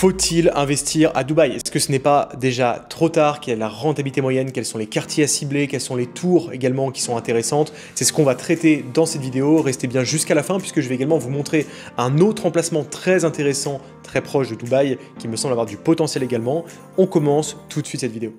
Faut-il investir à Dubaï? Est-ce que ce n'est pas déjà trop tard? Quelle est la rentabilité moyenne? Quels sont les quartiers à cibler? Quelles sont les tours également qui sont intéressantes? C'est ce qu'on va traiter dans cette vidéo. Restez bien jusqu'à la fin puisque je vais également vous montrer un autre emplacement très intéressant, très proche de Dubaï, qui me semble avoir du potentiel également. On commence tout de suite cette vidéo.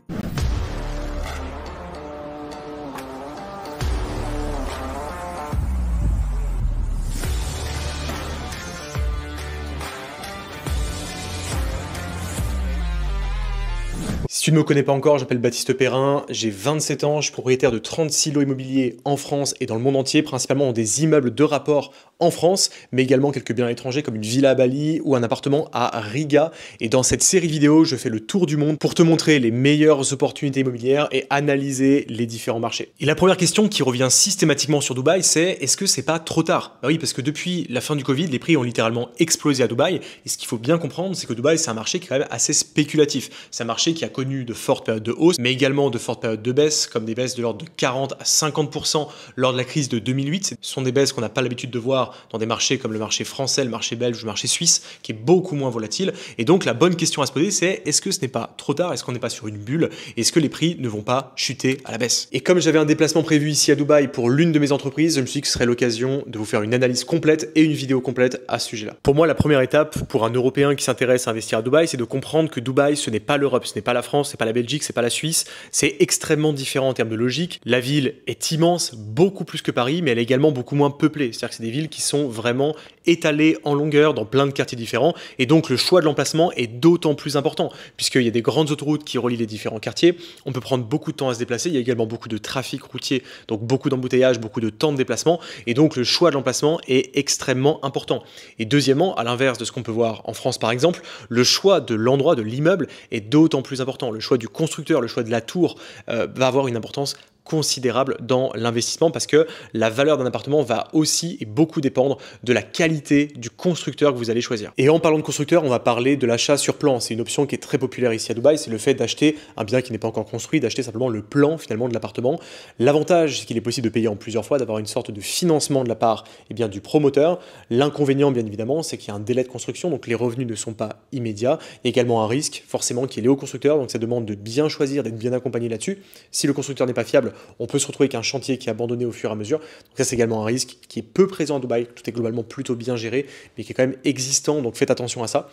Si tu ne me connais pas encore, j'appelle Baptiste Perrin, j'ai 27 ans, je suis propriétaire de 36 lots immobiliers en France et dans le monde entier, principalement dans des immeubles de rapport en France, mais également quelques biens étrangers comme une villa à Bali ou un appartement à Riga. Et dans cette série vidéo, je fais le tour du monde pour te montrer les meilleures opportunités immobilières et analyser les différents marchés. Et la première question qui revient systématiquement sur Dubaï, c'est est-ce que c'est pas trop tard? Bah oui, parce que depuis la fin du Covid, les prix ont littéralement explosé à Dubaï. Et ce qu'il faut bien comprendre, c'est que Dubaï, c'est un marché qui est quand même assez spéculatif. C'est un marché qui a connu de fortes périodes de hausse, mais également de fortes périodes de baisse, comme des baisses de l'ordre de 40 à 50% lors de la crise de 2008. Ce sont des baisses qu'on n'a pas l'habitude de voir dans des marchés comme le marché français, le marché belge ou le marché suisse, qui est beaucoup moins volatile. Et donc la bonne question à se poser, c'est est-ce que ce n'est pas trop tard? Est-ce qu'on n'est pas sur une bulle? Est-ce que les prix ne vont pas chuter à la baisse? Et comme j'avais un déplacement prévu ici à Dubaï pour l'une de mes entreprises, je me suis dit que ce serait l'occasion de vous faire une analyse complète et une vidéo complète à ce sujet-là. Pour moi, la première étape pour un Européen qui s'intéresse à investir à Dubaï, c'est de comprendre que Dubaï, ce n'est pas l'Europe, ce n'est pas la France, c'est pas la Belgique, c'est pas la Suisse, c'est extrêmement différent en termes de logique. La ville est immense, beaucoup plus que Paris, mais elle est également beaucoup moins peuplée. C'est-à-dire que c'est des villes qui sont vraiment étalées en longueur dans plein de quartiers différents, et donc le choix de l'emplacement est d'autant plus important, puisqu'il y a des grandes autoroutes qui relient les différents quartiers. On peut prendre beaucoup de temps à se déplacer, il y a également beaucoup de trafic routier, donc beaucoup d'embouteillages, beaucoup de temps de déplacement, et donc le choix de l'emplacement est extrêmement important. Et deuxièmement, à l'inverse de ce qu'on peut voir en France par exemple, le choix de l'endroit, de l'immeuble est d'autant plus important. Le choix du constructeur, le choix de la tour va avoir une importance considérable dans l'investissement parce que la valeur d'un appartement va aussi et beaucoup dépendre de la qualité du constructeur que vous allez choisir. Et en parlant de constructeur, on va parler de l'achat sur plan. C'est une option qui est très populaire ici à Dubaï, c'est le fait d'acheter un bien qui n'est pas encore construit, d'acheter simplement le plan finalement de l'appartement. L'avantage, c'est qu'il est possible de payer en plusieurs fois, d'avoir une sorte de financement de la part du promoteur. L'inconvénient, bien évidemment, c'est qu'il y a un délai de construction, donc les revenus ne sont pas immédiats. Il y a également un risque, forcément, qui est lié au constructeur, donc ça demande de bien choisir, d'être bien accompagné là-dessus. Si le constructeur n'est pas fiable, on peut se retrouver avec un chantier qui est abandonné au fur et à mesure. Donc ça, c'est également un risque qui est peu présent à Dubaï. Tout est globalement plutôt bien géré, mais qui est quand même existant. Donc faites attention à ça.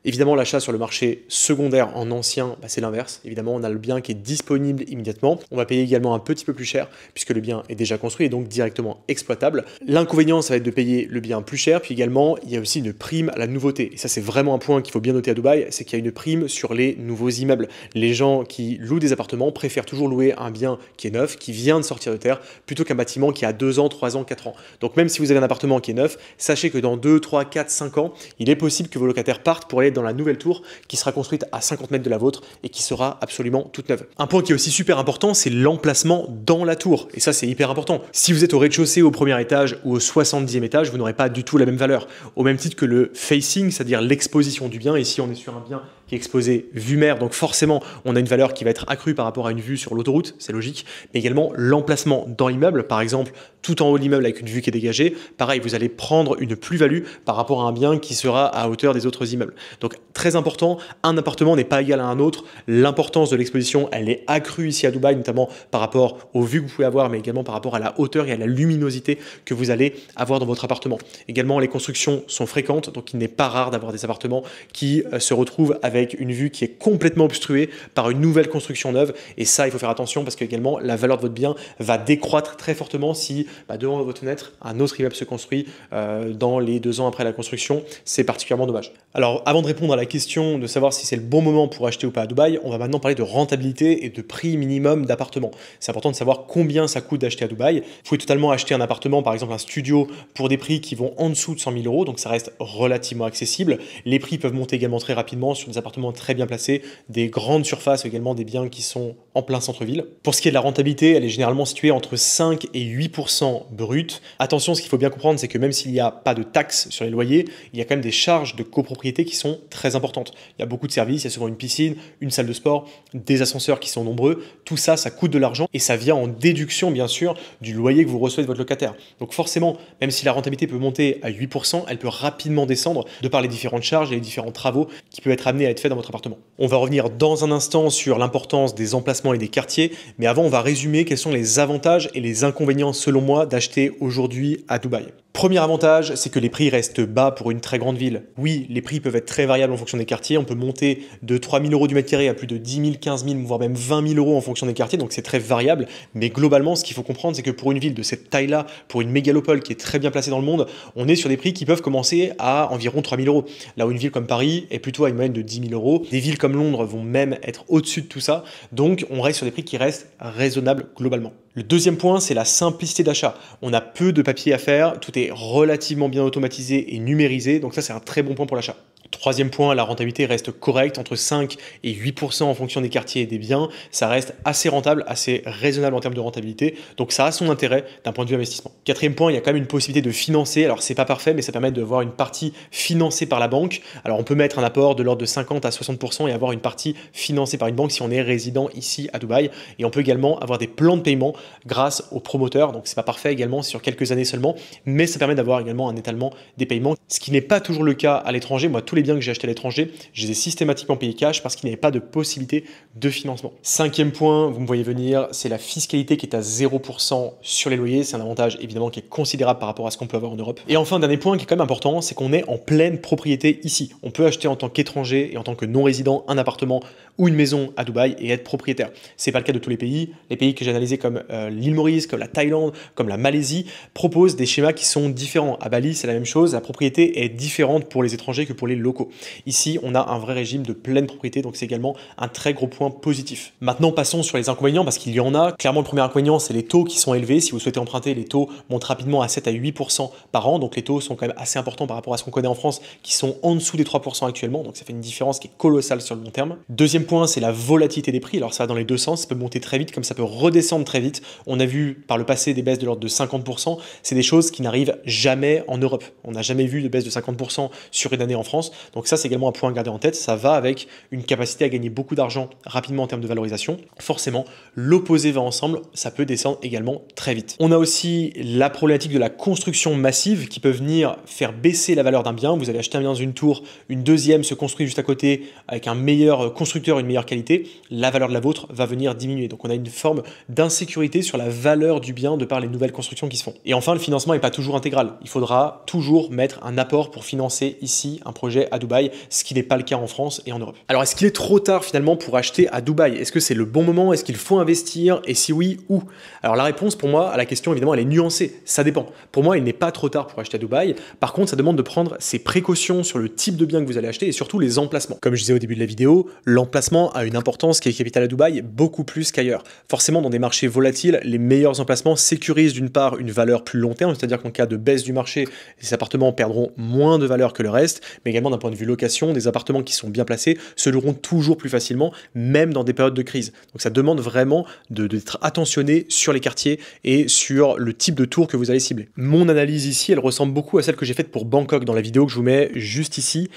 Évidemment, l'achat sur le marché secondaire en ancien, c'est l'inverse. Évidemment, on a le bien qui est disponible immédiatement. On va payer également un petit peu plus cher puisque le bien est déjà construit et donc directement exploitable. L'inconvénient, ça va être de payer le bien plus cher. Puis également, il y a aussi une prime à la nouveauté. Et ça, c'est vraiment un point qu'il faut bien noter à Dubaï, c'est qu'il y a une prime sur les nouveaux immeubles. Les gens qui louent des appartements préfèrent toujours louer un bien qui est neuf, qui vient de sortir de terre, plutôt qu'un bâtiment qui a 2 ans, 3 ans, 4 ans. Donc même si vous avez un appartement qui est neuf, sachez que dans 2, 3, 4, 5 ans, il est possible que vos locataires partent pour aller dans la nouvelle tour qui sera construite à 50 mètres de la vôtre et qui sera absolument toute neuve. Un point qui est aussi super important, c'est l'emplacement dans la tour. Et ça, c'est hyper important. Si vous êtes au rez-de-chaussée, au premier étage ou au 70e étage, vous n'aurez pas du tout la même valeur. Au même titre que le facing, c'est-à-dire l'exposition du bien. Ici, on est sur un bien qui est exposé vue mer, donc forcément, on a une valeur qui va être accrue par rapport à une vue sur l'autoroute, c'est logique. Mais également, l'emplacement dans l'immeuble, par exemple, tout en haut de l'immeuble avec une vue qui est dégagée, pareil, vous allez prendre une plus-value par rapport à un bien qui sera à hauteur des autres immeubles. Donc, très important, un appartement n'est pas égal à un autre. L'importance de l'exposition, elle est accrue ici à Dubaï, notamment par rapport aux vues que vous pouvez avoir, mais également par rapport à la hauteur et à la luminosité que vous allez avoir dans votre appartement. Également, les constructions sont fréquentes, donc il n'est pas rare d'avoir des appartements qui se retrouvent avec une vue qui est complètement obstruée par une nouvelle construction neuve. Et ça, il faut faire attention parce que également, la valeur de votre bien va décroître très fortement si devant votre fenêtre, un autre immeuble se construit dans les 2 ans après la construction. C'est particulièrement dommage. Alors, avant de répondre à la question de savoir si c'est le bon moment pour acheter ou pas à Dubaï, on va maintenant parler de rentabilité et de prix minimum d'appartement. C'est important de savoir combien ça coûte d'acheter à Dubaï. Vous pouvez totalement acheter un appartement, par exemple un studio, pour des prix qui vont en dessous de 100 000 euros, donc ça reste relativement accessible. Les prix peuvent monter également très rapidement sur des appartements très bien placés, des grandes surfaces, également des biens qui sont en plein centre-ville. Pour ce qui est de la rentabilité, elle est généralement située entre 5 et 8% brut. Attention, ce qu'il faut bien comprendre, c'est que même s'il n'y a pas de taxes sur les loyers, il y a quand même des charges de copropriété qui sont sont très importantes. Il y a beaucoup de services, il y a souvent une piscine, une salle de sport, des ascenseurs qui sont nombreux. Tout ça, ça coûte de l'argent et ça vient en déduction, bien sûr, du loyer que vous recevez de votre locataire. Donc forcément, même si la rentabilité peut monter à 8%, elle peut rapidement descendre de par les différentes charges et les différents travaux qui peuvent être amenés à être faits dans votre appartement. On va revenir dans un instant sur l'importance des emplacements et des quartiers, mais avant, on va résumer quels sont les avantages et les inconvénients, selon moi, d'acheter aujourd'hui à Dubaï. Premier avantage, c'est que les prix restent bas pour une très grande ville. Oui, les prix peuvent être très variables en fonction des quartiers. On peut monter de 3 000 € du mètre carré à plus de 10 000, 15 000, voire même 20 000 € en fonction des quartiers. Donc c'est très variable. Mais globalement, ce qu'il faut comprendre, c'est que pour une ville de cette taille-là, pour une mégalopole qui est très bien placée dans le monde, on est sur des prix qui peuvent commencer à environ 3 000 €. Là où une ville comme Paris est plutôt à une moyenne de 10 000 €. Des villes comme Londres vont même être au-dessus de tout ça. Donc on reste sur des prix qui restent raisonnables globalement. Le deuxième point, c'est la simplicité d'achat. On a peu de papier à faire, tout est relativement bien automatisé et numérisé, donc ça c'est un très bon point pour l'achat. Troisième point, la rentabilité reste correcte, entre 5 et 8% en fonction des quartiers et des biens. Ça reste assez rentable, assez raisonnable en termes de rentabilité. Donc ça a son intérêt d'un point de vue investissement. Quatrième point, il y a quand même une possibilité de financer. Alors c'est pas parfait, mais ça permet d'avoir une partie financée par la banque. Alors on peut mettre un apport de l'ordre de 50 à 60% et avoir une partie financée par une banque si on est résident ici à Dubaï. Et on peut également avoir des plans de paiement grâce aux promoteurs. Donc c'est pas parfait également, c'est sur quelques années seulement, mais ça permet d'avoir également un étalement des paiements, ce qui n'est pas toujours le cas à l'étranger. Moi, tous les biens que j'ai achetés à l'étranger, je les ai systématiquement payés cash parce qu'il n'y avait pas de possibilité de financement. Cinquième point, vous me voyez venir, c'est la fiscalité qui est à 0% sur les loyers. C'est un avantage évidemment qui est considérable par rapport à ce qu'on peut avoir en Europe. Et enfin, dernier point qui est quand même important, c'est qu'on est en pleine propriété ici. On peut acheter en tant qu'étranger et en tant que non-résident un appartement ou une maison à Dubaï et être propriétaire. C'est pas le cas de tous les pays. Les pays que j'ai analysés comme l'île Maurice, comme la Thaïlande, comme la Malaisie, proposent des schémas qui sont différents. À Bali, c'est la même chose. La propriété est différente pour les étrangers que pour les locaux. Ici, on a un vrai régime de pleine propriété, donc c'est également un très gros point positif. Maintenant, passons sur les inconvénients, parce qu'il y en a. Clairement, le premier inconvénient, c'est les taux qui sont élevés. Si vous souhaitez emprunter, les taux montent rapidement à 7 à 8% par an, donc les taux sont quand même assez importants par rapport à ce qu'on connaît en France, qui sont en dessous des 3% actuellement, donc ça fait une différence qui est colossale sur le long terme. Deuxième point, c'est la volatilité des prix. Alors ça va dans les deux sens, ça peut monter très vite, comme ça peut redescendre très vite. On a vu par le passé des baisses de l'ordre de 50%, c'est des choses qui n'arrivent jamais en Europe. On n'a jamais vu de baisse de 50% sur une année en France, donc ça c'est également un point à garder en tête. Ça va avec une capacité à gagner beaucoup d'argent rapidement en termes de valorisation. Forcément, l'opposé va ensemble, ça peut descendre également très vite. On a aussi la problématique de la construction massive qui peut venir faire baisser la valeur d'un bien. Vous allez acheter un bien dans une tour, une deuxième se construit juste à côté avec un meilleur constructeur, une meilleure qualité, la valeur de la vôtre va venir diminuer. Donc on a une forme d'insécurité sur la valeur du bien de par les nouvelles constructions qui se font. Et enfin, le financement n'est pas toujours intégral. Il faudra toujours mettre un apport pour financer ici un projet à Dubaï, ce qui n'est pas le cas en France et en Europe. Alors est-ce qu'il est trop tard finalement pour acheter à Dubaï? Est-ce que c'est le bon moment? Est-ce qu'il faut investir? Et si oui, où? Alors la réponse pour moi à la question évidemment elle est nuancée, ça dépend. Pour moi il n'est pas trop tard pour acheter à Dubaï, par contre ça demande de prendre ses précautions sur le type de bien que vous allez acheter et surtout les emplacements. Comme je disais au début de la vidéo, l'emplacement a une importance qui est capitale à Dubaï beaucoup plus qu'ailleurs. Forcément dans des marchés volatiles, les meilleurs emplacements sécurisent d'une part une valeur plus long terme, c'est-à-dire qu'en cas de baisse du marché, les appartements perdront moins de valeur que le reste, mais également d'un point de vue location, des appartements qui sont bien placés se loueront toujours plus facilement, même dans des périodes de crise. Donc ça demande vraiment d'être attentionné sur les quartiers et sur le type de tour que vous allez cibler. Mon analyse ici, elle ressemble beaucoup à celle que j'ai faite pour Bangkok dans la vidéo que je vous mets juste ici.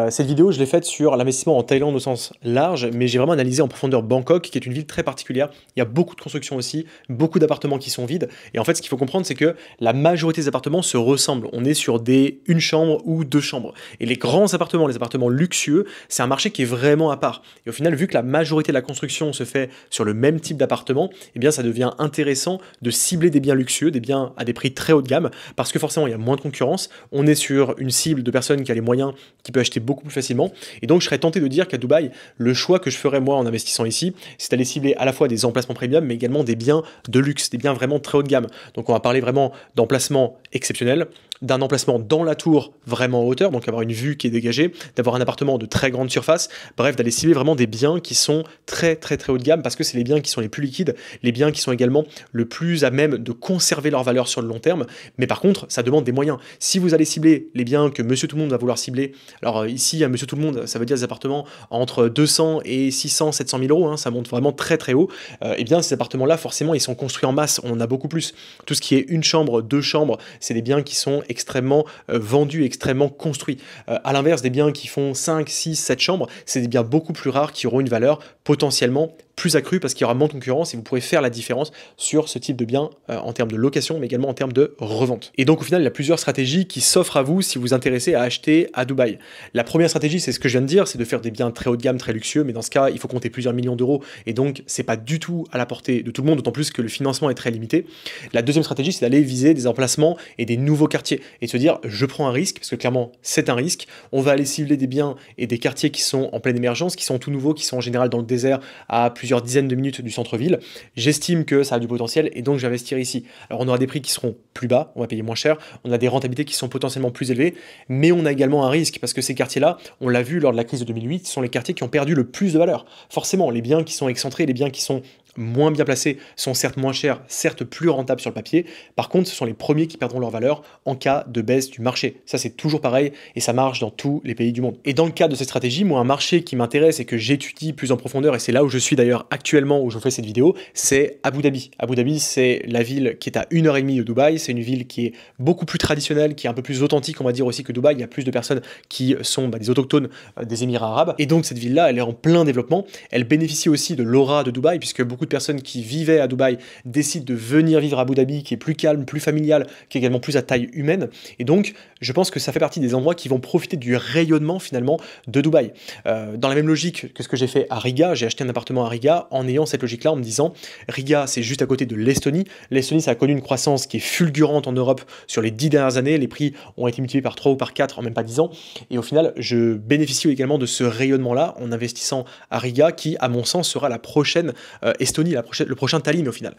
Cette vidéo, je l'ai faite sur l'investissement en Thaïlande au sens large, mais j'ai vraiment analysé en profondeur Bangkok, qui est une ville très particulière. Il y a beaucoup de constructions aussi, beaucoup d'appartements qui sont vides. Et en fait, ce qu'il faut comprendre, c'est que la majorité des appartements se ressemblent. On est sur des une chambre ou deux chambres. Et les grands appartements, les appartements luxueux, c'est un marché qui est vraiment à part. Et au final, vu que la majorité de la construction se fait sur le même type d'appartement, eh bien, ça devient intéressant de cibler des biens luxueux, des biens à des prix très haut de gamme, parce que forcément, il y a moins de concurrence. On est sur une cible de personnes qui a les moyens, qui peut acheter beaucoup plus facilement. Et donc, je serais tenté de dire qu'à Dubaï, le choix que je ferais moi en investissant ici, c'est d'aller cibler à la fois des emplacements premium, mais également des biens de luxe, des biens vraiment très haut de gamme. Donc, on va parler vraiment d'emplacements exceptionnels, d'un emplacement dans la tour vraiment en hauteur, donc avoir une vue qui est dégagée, d'avoir un appartement de très grande surface, bref, d'aller cibler vraiment des biens qui sont très haut de gamme, parce que c'est les biens qui sont les plus liquides, les biens qui sont également le plus à même de conserver leur valeur sur le long terme. Mais par contre, ça demande des moyens. Si vous allez cibler les biens que Monsieur Tout le Monde va vouloir cibler, alors ici, à Monsieur Tout le Monde, ça veut dire des appartements entre 200 et 600, 700 000 euros, hein, ça monte vraiment très haut, et bien ces appartements-là, forcément, ils sont construits en masse, on en a beaucoup plus. Tout ce qui est une chambre, deux chambres, c'est des biens qui sont extrêmement vendus, extrêmement construits. À l'inverse, des biens qui font 5, 6, 7 chambres, c'est des biens beaucoup plus rares qui auront une valeur potentiellement plus accrue parce qu'il y aura moins de concurrence et vous pourrez faire la différence sur ce type de bien en termes de location, mais également en termes de revente. Et donc au final, il y a plusieurs stratégies qui s'offrent à vous si vous vous intéressez à acheter à Dubaï. La première stratégie, c'est ce que je viens de dire, c'est de faire des biens très haut de gamme, très luxueux, mais dans ce cas, il faut compter plusieurs millions d'euros et donc c'est pas du tout à la portée de tout le monde, d'autant plus que le financement est très limité. La deuxième stratégie, c'est d'aller viser des emplacements et des nouveaux quartiers et de se dire, je prends un risque, parce que clairement, c'est un risque. On va aller cibler des biens et des quartiers qui sont en pleine émergence, qui sont tout nouveaux, qui sont en général dans le désert à plusieurs dizaines de minutes du centre-ville. J'estime que ça a du potentiel et donc je vais investir ici. Alors on aura des prix qui seront plus bas, on va payer moins cher, on a des rentabilités qui sont potentiellement plus élevées, mais on a également un risque parce que ces quartiers-là, on l'a vu lors de la crise de 2008, sont les quartiers qui ont perdu le plus de valeur. Forcément, les biens qui sont excentrés, les biens qui sont moins bien placés sont certes moins chers, certes plus rentables sur le papier. Par contre, ce sont les premiers qui perdront leur valeur en cas de baisse du marché. Ça, c'est toujours pareil et ça marche dans tous les pays du monde. Et dans le cadre de ces stratégies, moi, un marché qui m'intéresse et que j'étudie plus en profondeur, et c'est là où je suis d'ailleurs actuellement où je fais cette vidéo, c'est Abu Dhabi. Abu Dhabi, c'est la ville qui est à 1h30 de Dubaï. C'est une ville qui est beaucoup plus traditionnelle, qui est un peu plus authentique, on va dire aussi que Dubaï. Il y a plus de personnes qui sont des autochtones des Émirats arabes. Et donc, cette ville-là, elle est en plein développement. Elle bénéficie aussi de l'aura de Dubaï, puisque beaucoup de personnes qui vivaient à Dubaï décident de venir vivre à Abu Dhabi, qui est plus calme, plus familial, qui est également plus à taille humaine. Et donc, je pense que ça fait partie des endroits qui vont profiter du rayonnement finalement de Dubaï. Dans la même logique que ce que j'ai fait à Riga, j'ai acheté un appartement à Riga en ayant cette logique-là, en me disant, Riga, c'est juste à côté de l'Estonie. L'Estonie, ça a connu une croissance qui est fulgurante en Europe sur les 10 dernières années. Les prix ont été multipliés par 3 ou par 4 en même pas 10 ans. Et au final, je bénéficie également de ce rayonnement-là en investissant à Riga, qui, à mon sens, sera la prochaine Estonie, le prochain Tallinn au final.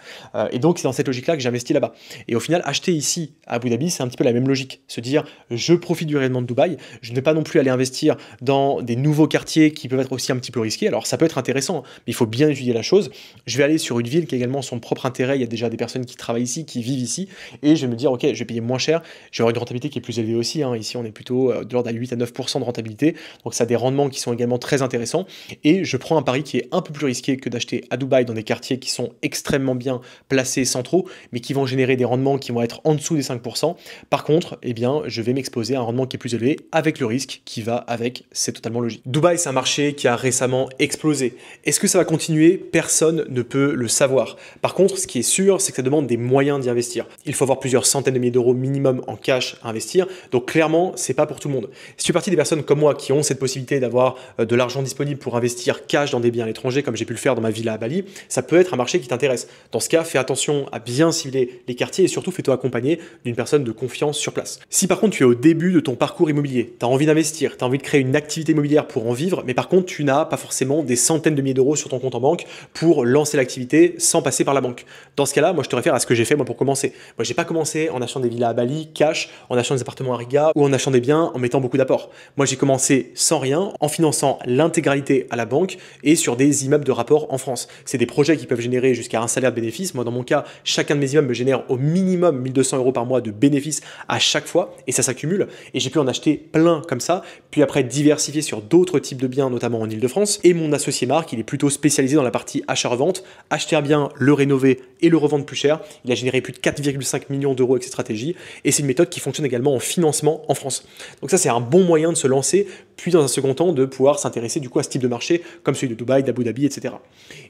Et donc, c'est dans cette logique-là que j'investis là-bas. Et au final, acheter ici à Abu Dhabi, c'est un petit peu la même logique. Se dire, je profite du rayonnement de Dubaï, je ne vais pas non plus aller investir dans des nouveaux quartiers qui peuvent être aussi un petit peu risqués. Alors, ça peut être intéressant, mais il faut bien étudier la chose. Je vais aller sur une ville qui a également son propre intérêt. Il y a déjà des personnes qui travaillent ici, qui vivent ici. Et je vais me dire, OK, je vais payer moins cher. Je vais avoir une rentabilité qui est plus élevée aussi. Ici, on est plutôt de l'ordre à 8 à 9% de rentabilité. Donc, ça a des rendements qui sont également très intéressants. Et je prends un pari qui est un peu plus risqué que d'acheter à Dubaï dans des quartiers qui sont extrêmement bien placés centraux, mais qui vont générer des rendements qui vont être en dessous des 5%. Par contre, eh bien, je vais m'exposer à un rendement qui est plus élevé avec le risque qui va avec, c'est totalement logique. Dubaï, c'est un marché qui a récemment explosé. Est-ce que ça va continuer? Personne ne peut le savoir. Par contre, ce qui est sûr, c'est que ça demande des moyens d'y investir. Il faut avoir plusieurs centaines de milliers d'euros minimum en cash à investir. Donc clairement, c'est pas pour tout le monde. Si tu fais partie des personnes comme moi qui ont cette possibilité d'avoir de l'argent disponible pour investir cash dans des biens à l'étranger, comme j'ai pu le faire dans ma villa à Bali, ça peut être un marché qui t'intéresse. Dans ce cas, fais attention à bien cibler les quartiers et surtout fais-toi accompagner d'une personne de confiance sur place. Si par contre tu es au début de ton parcours immobilier, tu as envie d'investir, tu as envie de créer une activité immobilière pour en vivre, mais par contre tu n'as pas forcément des centaines de milliers d'euros sur ton compte en banque pour lancer l'activité sans passer par la banque. Dans ce cas-là, moi je te réfère à ce que j'ai fait moi pour commencer. Moi j'ai pas commencé en achetant des villas à Bali, cash, en achetant des appartements à Riga ou en achetant des biens en mettant beaucoup d'apports. Moi j'ai commencé sans rien, en finançant l'intégralité à la banque et sur des immeubles de rapport en France. C'est des projets qui peuvent générer jusqu'à un salaire de bénéfice. Moi dans mon cas, chacun de mes immeubles me génère au minimum 1 200 euros par mois de bénéfices à chaque fois et ça s'accumule et j'ai pu en acheter plein comme ça, puis après diversifier sur d'autres types de biens, notamment en Ile-de-France. Et mon associé Marc, il est plutôt spécialisé dans la partie achat-revente, acheter un bien, le rénover et le revendre plus cher. Il a généré plus de 4,5 millions d'euros avec cette stratégie et c'est une méthode qui fonctionne également en financement en France. Donc ça c'est un bon moyen de se lancer, puis dans un second temps de pouvoir s'intéresser du coup à ce type de marché comme celui de Dubaï, d'Abu Dhabi, etc.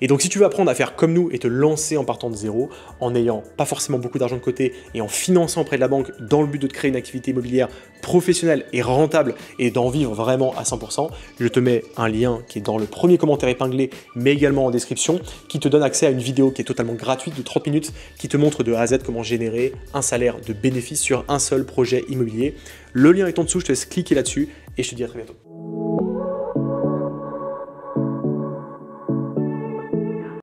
Et donc si tu veux apprendre à faire comme nous et te lancer en partant de zéro, en n'ayant pas forcément beaucoup d'argent de côté et en finançant auprès de la banque dans le but de te créer une activité immobilière professionnelle et rentable et d'en vivre vraiment à 100%, je te mets un lien qui est dans le premier commentaire épinglé, mais également en description, qui te donne accès à une vidéo qui est totalement gratuite de 30 minutes, qui te montre de A à Z comment générer un salaire de bénéfice sur un seul projet immobilier. Le lien est en dessous, je te laisse cliquer là-dessus et je te dis à très bientôt.